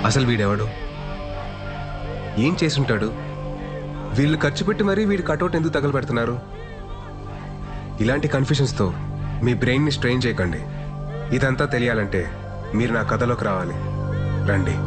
అసలు వీడెవడు, ఏం చేసుంటాడు, వీళ్ళు ఖర్చు పెట్టి మరీ వీడి కటౌట్ ఎందుకు తగలబెడుతున్నారు? ఇలాంటి కన్ఫ్యూషన్స్తో మీ బ్రెయిన్ని స్ట్రెయిన్ చేయకండి. ఇదంతా తెలియాలంటే మీరు నా కథలోకి రావాలి. రండి.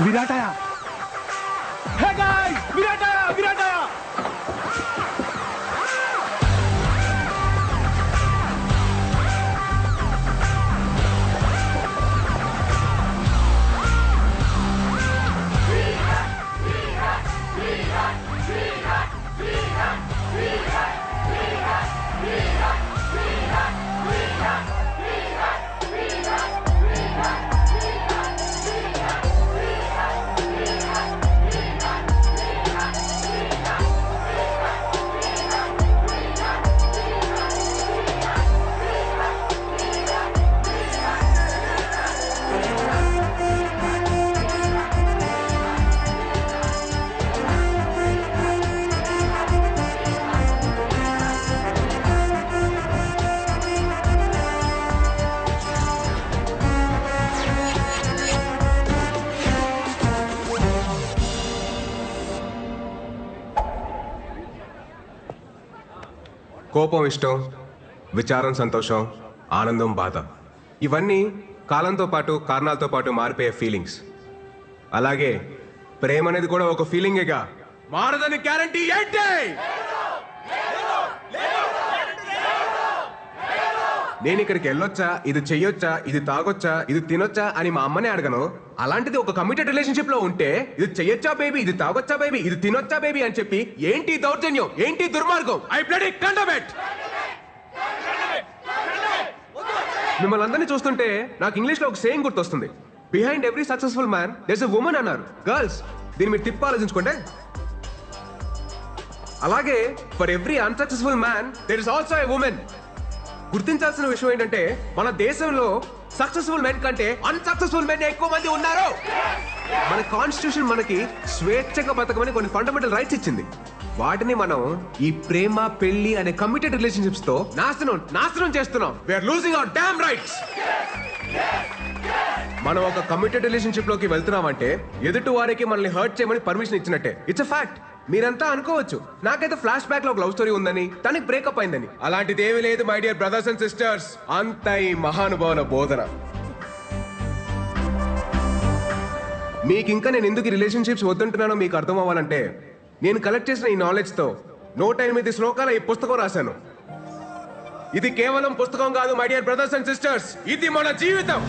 विराट आया। Hey guys, विराट आया, विराट आया। కోపం, ఇష్టం, విచారం, సంతోషం, ఆనందం, బాధ, ఇవన్నీ కాలంతో పాటు కారణాలతో పాటు మారిపోయే ఫీలింగ్స్. అలాగే ప్రేమ అనేది కూడా ఒక ఫీలింగేగా. మారదని గ్యారంటీ ఏంటి? నేను ఇక్కడికి వెళ్ళొచ్చా, ఇది చెయ్యొచ్చా, ఇది తాగొచ్చా, ఇది తినొచ్చా అని మా అమ్మనే అడగను. అలాంటిది ఒక కమిటెడ్ రిలేషన్షిప్ లో ఉంటే ఇది చెయ్యొచ్చా బేబీ, ఇది తాగొచ్చా బేబీ, ఇది తినొచ్చా బేబీ అని చెప్పి ఏంటి దౌర్జన్యం, ఏంటి దుర్మార్గం? I bloody condemn it. మిమ్మల్ని అందరినీ చూస్తుంటే నాకు ఇంగ్లీష్ లో ఒక సేయింగ్ గుర్తొస్తుంది. Behind every successful man there is a woman అన్నారు. గర్ల్స్, దీన్ని మీరు తిప్పి ఆలోచించుకోండి. అలాగే for every unsuccessful man there is also a women. గుర్తించాల్సిన విషయం ఏంటంటే మన దేశంలో సక్సెస్ఫుల్ మెన్ కంటే అన్సక్సెస్ఫుల్ మెన్ ఎక్కువ మంది ఉన్నారు. మన కాన్స్టిట్యూషన్ మనకి స్వేచ్ఛగా బతకమని కొన్ని ఫండమెంటల్ రైట్స్ ఇచ్చింది. వాటిని మనం ఈ ప్రేమ, పెళ్లి అనే కమిటెడ్ రిలేషన్షిప్స్ తో నాశనం చేస్తున్నాం. We're losing our damn rights. మనం ఒక కమిటెడ్ రిలేషన్షిప్ లోకి వెళ్తున్నామంటే ఎదుటి వారికి మనల్ని హర్ట్ చేయమని పర్మిషన్ ఇచ్చినట్టే. It's a fact. మీరంతా అనుకోవచ్చు నాకైతే ఫ్లాష్ బ్యాక్ లో ఒక లవ్ స్టోరీ ఉందని, తనకి బ్రేకప్ అయిందని. అలాంటిది ఏమీ లేదు my dear brothers and sisters. అంతా ఈ మహానుభావుల బోధన. మీకు ఇంకా నేను ఎందుకు రిలేషన్షిప్స్ వద్దంటున్నానో మీకు అర్థం అవ్వాలంటే నేను కలెక్ట్ చేసిన ఈ నాలెడ్జ్ తో 108 శ్లోకాల ఈ పుస్తకం రాశాను. ఇది కేవలం పుస్తకం కాదు my dear brothers and sisters. ఇది మన జీవితం.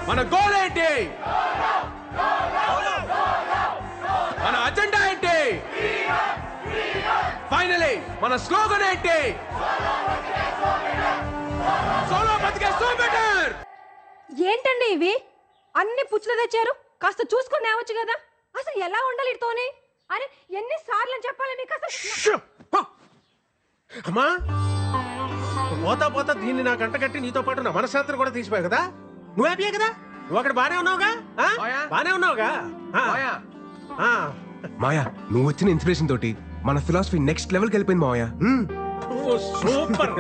మన గోల్ ఏంటి? మన అజెండా ఏంటి? ఫైనలీ మన స్లోగన్ ఏంటి? సోలో బతికే సో బెటర్. ఏంటండి ఇవి అన్ని పుచ్చులు తెచ్చారు? కాస్త చూసుకొని తేవచ్చు కదా. అసలు ఎలా ఉండాలి ఇతోనే? అరే ఎన్నిసార్లు చెప్పాలి మీకు అసలు? అమ్మా పోతా పోతా దీన్ని నా గంట కట్టి నీతో పాటు నా మనశ్శాంతిని కూడా తీసిపోయావు కదా. నువ్వు హ్యాపీయే కదా? నువ్వు అక్కడ బానే ఉన్నావుగా? బానే ఉన్నావుగా? మాయా నువ్వు వచ్చిన ఇన్స్పిరేషన్ తోటి మన ఫిలాసఫీ నెక్స్ట్ లెవెల్కి వెళ్ళిపోయింది మాయా. సూపర్.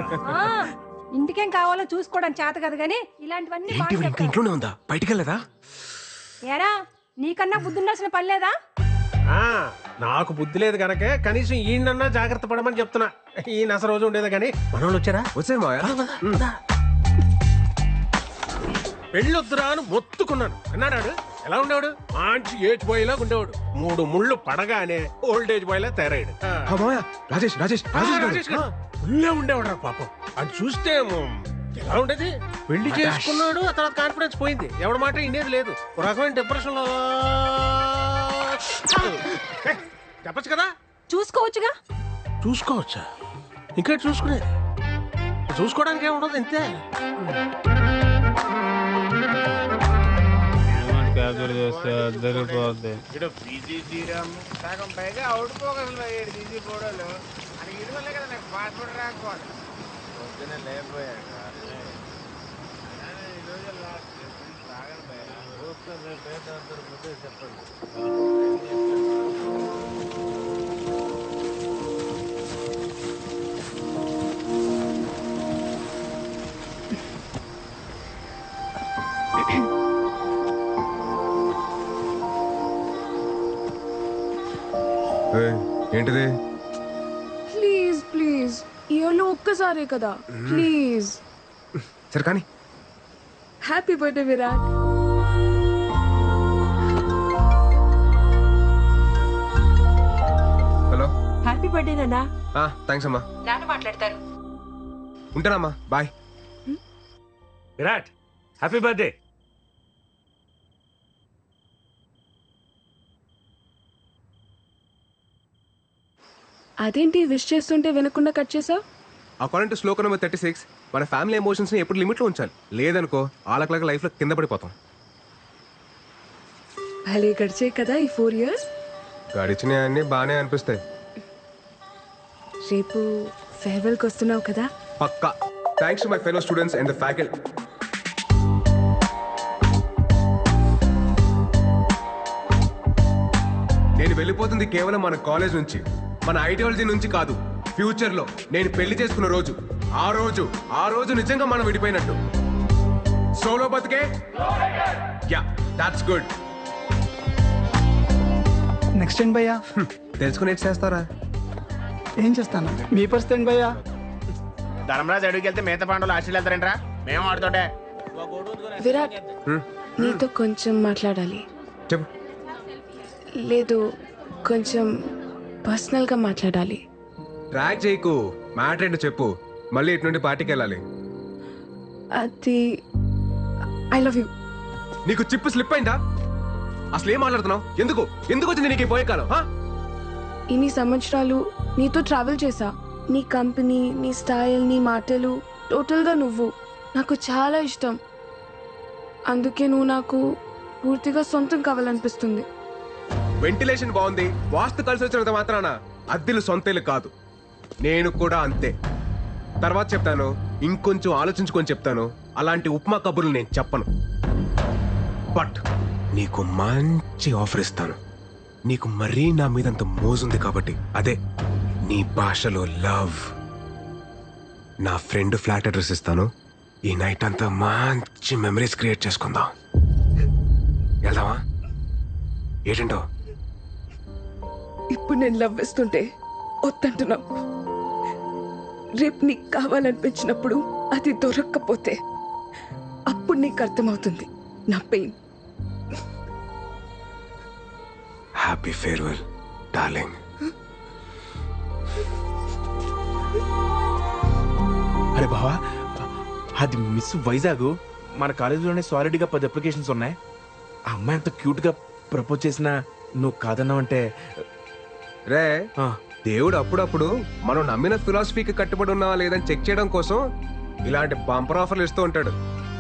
ఇంటికేం కావాలో చూసుకోవడం చేత కదా గానీ ఇలాంటివన్నీ ఏంటి బాగా ఇంకా చెప్తారు. ఇంట్లోనే ఉందా? బయటికి వెళ్ళదా? ఏరా నీకన్నా బుద్ధి ఉండాల్సిన పని లేదా? నాకు బుద్ధి లేదు కనుక కనీసం ఈయనన్నా జాగ్రత్త పడమని చెప్తున్నా. ఈ నస రోజు ఉండేది కానీ మనోళ్ళు వచ్చారా? వచ్చారు మాయా. పెళ్ళొద్దురా అని మొత్తుకున్నాను. అన్నాడు ఎలా ఉండేవాడు? మంచి ఏజ్ బాయ్ లాగా ఉండేవాడు. 3 ముళ్ళు పడగానే ఓల్డ్ ఏజ్ బాయ్ లా తయారయ్యాడు. మాయా రాజేష్ రాజేష్ రాజేష్ గారు ఫుల్లే ఉండేవాడు రా పాపం. అది చూస్తే ఎలా ఉండేది? పెళ్లి చేసుకున్నాడు, ఆ తర్వాత కాన్ఫిడెన్స్ పోయింది. ఎవడి మాట ఇండేది లేదు. ఒక రకమైన డిప్రెషన్ లో చెప్పచ్చు కదా. చూసుకోవచ్చుగా. చూసుకోవచ్చా? ఇంకా చూసుకునేది చూసుకోవడానికి ఏముండదు ఇంతే. సగం పైగా అవుట్ పోగలరు 7 తీసి ఫోటోలు అని ఇది వల్లే కదా నాకు పాస్పోర్ట్ రాకపోవాలి. పొద్దున లేకపోయాడు ఈరోజు లాస్ట్ తాగను భయ చెప్పండి. ఏంటిది? ప్లీజ్ ప్లీజ్ ఇయర్లో ఒక్కసారే కదా ప్లీజ్. సరే కానీ happy birthday Virat. Hello. Happy birthday నాన్న. థ్యాంక్స్ అమ్మా. నాన్న మాట్లాడతారు. ఉంటానమ్మా, బాయ్. Virat happy birthday. అదేంటి విష్ చేస్తుంటే వినకుండా కట్ చేసావు? అకార్డింగ్ టు శ్లోక నెంబర్ 36 మన ఫ్యామిలీ ఎమోషన్స్ ని ఎప్పుడు లిమిట్ లో ఉంచాలి. లేదనుకో ఆలకలక లైఫ్ లో కింద పడిపోతాం. భలే గడిచే కదా ఈ 4 years. గడిచినవి అన్ని బాగానే అనిపిస్తాయి. రేపు ఫేర్వెల్కి వస్తున్నావు కదా? పక్కా. Thanks to my fellow students and the faculty. నేను వెళ్ళిపోతుంది కేవలం మన కాలేజ్ నుంచి, మన ఐడియాలజీ నుంచి కాదు. ఫ్యూచర్ లో నేను పెళ్లి చేసుకున్న రోజు, ఆ రోజు నిజంగా మనం విడిపోయినట్టు. సోలో బతికే యా దట్స్ గుడ్. నెక్స్ట్ ఏంటి భయ్యా? తెలుసుకుని చేస్తారా? ఏం చేస్తాను? మీ పరిస్థితి ఏంటి భయ్యా? ధర్మరాజు అడుగుకి వెళ్తే మిగతా పాండవులు ఆస్ట్రేలియా వెళ్తారంట్రా. మేము ఆడుతుంటే విరాట్ నీతో కొంచెం మాట్లాడాలి. చెప్పు. లేదు కొంచెం పర్సనల్గా మాట్లాడాలి. ట్రాక్ చేయకు, మ్యాటర్ ఏంటో చెప్పు. మళ్ళీ ఇటు నుండి పార్టీకి వెళ్ళాలి. అది ఐ లవ్ యూ. నీకు చిప్పు స్లిప్ అయిందా? అసలు ఏం మాట్లాడుతున్నావు? ఎందుకు వచ్చింది నీకు ఈ పోయే కాలం? ఇన్ని సంవత్సరాలు నీతో ట్రావెల్ చేశా. నీ కంపెనీ, నీ స్టైల్, నీ మాటలు, టోటల్గా నువ్వు నాకు చాలా ఇష్టం. అందుకే నువ్వు నాకు పూర్తిగా సొంతం కావాలనిపిస్తుంది. వెంటిలేషన్ బాగుంది, వాస్తు కలిసి వచ్చినంత మాత్రాన అద్దెలు సొంతేలు కాదు. నేను కూడా అంతే. తర్వాత చెప్తాను, ఇంకొంచెం ఆలోచించుకొని చెప్తాను. అలాంటి ఉప్మా కబుర్లు నేను చెప్పను. బట్ నీకు మంచి ఆఫర్ ఇస్తాను. నీకు మరీ నా మీదంత మోజుంది కాబట్టి, అదే నీ భాషలో లవ్. నా ఫ్రెండ్ ఫ్లాట్ అడ్రస్ ఇస్తాను. ఈ నైట్ అంతా మంచి మెమరీస్ క్రియేట్ చేసుకుందాం. వెళ్దామా? ఏంటంటో? ఇప్పుడు నేను లవ్ ఇస్తుంటే వద్దంటున్నావు. రేపు నీకు కావాలనిపించినప్పుడు అది దొరక్కపోతే అప్పుడు నీకు అర్థమవుతుంది నా పెయిన్. Happy farewell darling. అరే బావా, అది మిస్ వైజాగ్. మన కాలేజీలోనే సాలిడ్గా 10 అప్లికేషన్స్ ఉన్నాయి. ఆ అమ్మాయి అంత క్యూట్గా ప్రపోజ్ చేసినా నువ్వు కాదన్నావంటే రే, దేవుడు అప్పుడప్పుడు మనం నమ్మిన ఫిలాసఫీకి కట్టుబడి ఉన్నావా లేదని చెక్ చేయడం కోసం ఇలాంటి బంపర్ ఆఫర్లు ఇస్తూ ఉంటాడు.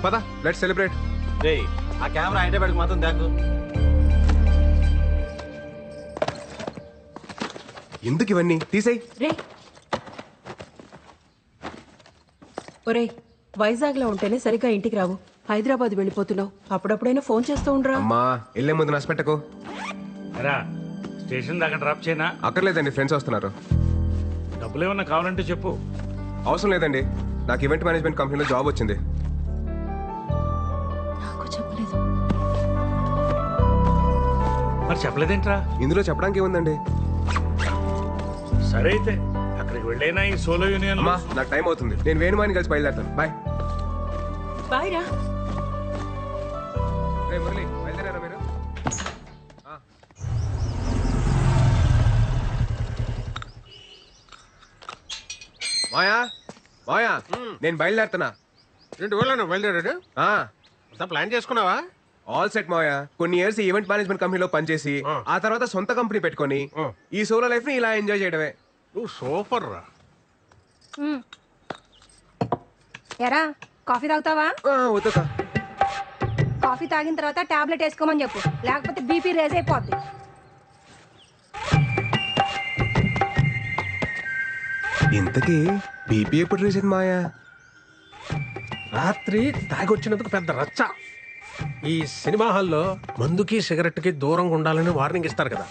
పద, లెట్స్ సెలబ్రేట్. ఆ కెమెరా హైదరాబాద్కి మాత్రం దాకు. ఎందుకు ఇవన్నీ తీసేయ్. రే ఒరేయ్, వైజాగ్ లో ఉంటేనే సరిగ్గా ఇంటికి రావు. హైదరాబాద్ వెళ్ళిపోతున్నావు. అప్పుడప్పుడైనా ఫోన్ చేస్తూ ఉండరా. అమ్మా వెళ్ళే ముందు నష్టపెట్టకు. రా స్టేషన్ దాకా డ్రాప్ చేయనా? అక్కర్లేదండి, ఫ్రెండ్స్ వస్తున్నారు. డబ్బులు ఏమన్నా కావాలంటే చెప్పు. అవసరం లేదండి, నాకు ఈవెంట్ మేనేజ్మెంట్ కంపెనీలో జాబ్ వచ్చింది. నాకు చెప్పలేదు. మరి చెప్పలేదేంట్రా? ఇందులో చెప్పడానికి ఏముందండి. సరే అయితే అక్కడికి వెళ్ళైనా ఈ సోలో యూనియన్ అమ్మా నాకు టైం అవుతుంది, నేను వేణుమాని కలిసి బయలుదేరుతాను. బాయ్. బాయ్ రా. రే మురళి, బయలుదేరారా మీరు? మాయా మాయా, నేను బయలుదేరుతున్నా. ఏంటి ఊళ్ళో బయలుదేరాడు? అంతా ప్లాన్ చేసుకున్నావా? ఆల్ సెట్ మాయా. కొన్ని ఇయర్స్ ఈవెంట్ మేనేజ్మెంట్ కంపెనీలో పనిచేసి ఆ తర్వాత సొంత కంపెనీ పెట్టుకొని ఈ సోలో లైఫ్ ని ఇలా ఎంజాయ్ చేయడమే. నువ్వు సూపర్ రా. ఎరా కాఫీ తాగుతావా? వద్దుకా. కాఫీ తాగిన తర్వాత టాబ్లెట్ వేసుకోమని చెప్పు, లేకపోతే బీపీ రేజ్ అయిపోద్ది. ఇంతకీ బీపీ ఎప్పుడు రీసెంట్ మాయా? రాత్రి తాగొచ్చినందుకు పెద్ద రచ్చ. ఈ సినిమా హాల్లో మందుకి సిగరెట్ కి దూరంగా ఉండాలని వార్నింగ్ ఇస్తారు కదా,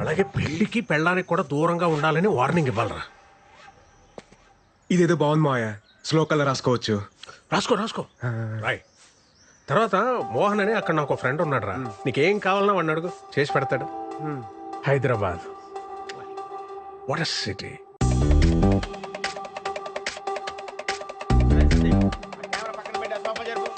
అలాగే పెళ్లికి పెళ్ళానికి కూడా దూరంగా ఉండాలని వార్నింగ్ ఇవ్వాలరా. ఇదేదో బాగుంది మాయా, శ్లోకాలు రాసుకోవచ్చు. రాసుకో రాసుకో రాయ్. తర్వాత మోహన్ అని అక్కడ నాకు ఫ్రెండ్ ఉన్నాడు రా, నీకేం కావాలన్నా వాడిని అడుగు, చేసి పెడతాడు. Hyderabad what a city. Camera పక్కన పెట్టి సోఫా జరుపు.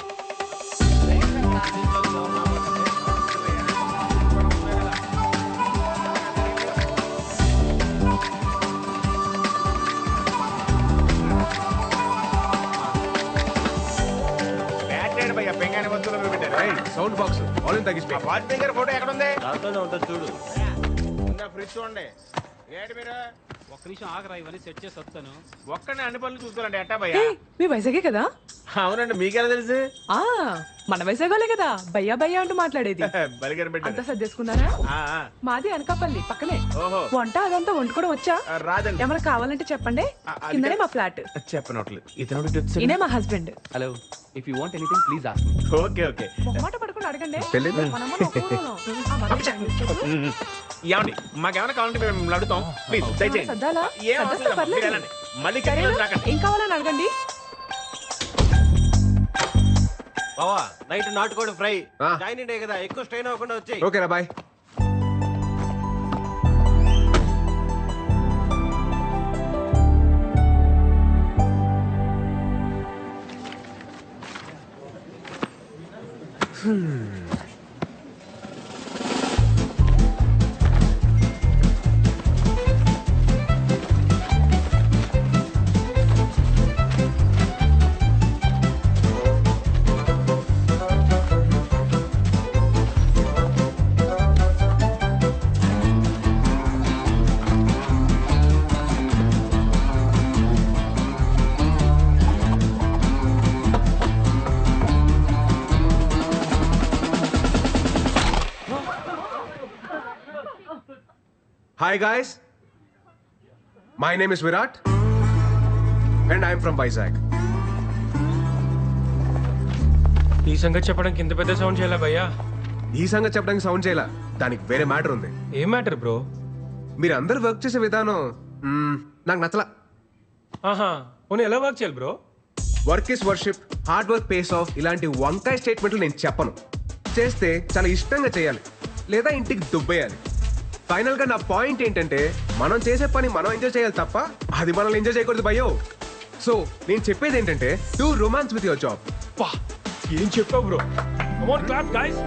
బ్యాటరీ భయ్యా పెంగానే వస్తువులు పెట్టారు. సౌండ్ బాక్స్ ఆల్రెడీ తగ్గిపోయి. వాచ్ మేకర్ ఫోటో ఎక్కడ ఉంది? దాంట్లోనే ఉంటుంది చూడు. ఫ్రిడ్జ్ చూడండి. ఏంటి మీరు ఒక్క నిమిషం ఆగరా, ఇవన్నీ సెట్ చేసి వస్తాను. ఒక్కనే అన్ని పనులు చూసుకోవాలండి ఎట్టా భయ్యా? మీ వైజాగే కదా? అవునండి, మీకెలా తెలుసు? ఆ మన వైజాగోలే కదా భయ్యా భయ్యా అంటూ మాట్లాడేది. బలిగారు అంతా పెట్టారు. సర్దేసుకున్నారా? మాది అనకాపల్లి పక్కనే. ఓహో. వంట అదంతా వండుకోవడం వచ్చా? రాదండి. ఏమైనా కావాలంటే చెప్పండి, కిందనే మా ఫ్లాట్. చెప్పనట్లేదు. ఇతను ఈయనే మా husband. Hello, if you want anything please ask me. Okay okay. మొహమాట పడుకుని అడగండి. పెళ్ళిళ్ళు? మనమ్మని ఒక ఊరోళ్ళం. ఆ, మనకి ఏమండి మాకేమైనా కావాలంటే మేము అడుగుతాం. ప్లీజ్ దయచేయండి. సర్దాలా? ఏం అవసరం సర్దేస్తా, లేదు. పర్లేదు. మీరు వెళ్ళండి. మళ్ళీ సరేనా? కిందకి రాకండి. ఏం కావాలని అడగండి. బావా నైట్ నాటుకోడి ఫ్రై. ఆ. జాయిన్ డే కదా, ఎక్కువ స్ట్రెయిన్ అవ్వకుండా వచ్చాయి. ఓకేనా, bye. Hi guys, my name is Virat and I am from Vizag. ఈ సంగతి చెప్పడానికి ఇంత పెద్ద సౌండ్ చేయాలా భయ్యా? ఈ సంగతి చెప్పడానికి సౌండ్ చేయాల, దానికి వేరే మ్యాటర్ ఉంది. ఏం మ్యాటర్ బ్రో? మీరు అందరు వర్క్ చేసే విధానం నాకు నచ్చలా. ఆహా, పోనీ ఎలా వర్క్ చేయాలి bro? Work is worship, hard work pays of, ఇలాంటి వంకాయ స్టేట్మెంట్లు నేను చెప్పను. చేస్తే చాలా ఇష్టంగా చేయాలి, లేదా ఇంటికి దుబ్బేయాలి. ఫైనల్ గా నా పాయింట్ ఏంటంటే, మనం చేసే పని మనం ఎంజాయ్ చేయాలి తప్ప అది మనల్ని ఎంజాయ్ చేయకూడదు భయ్యో. సో నేను చెప్పేది ఏంటంటే, do romance with your job. ఏం చెప్పావు bro? Come on clap guys.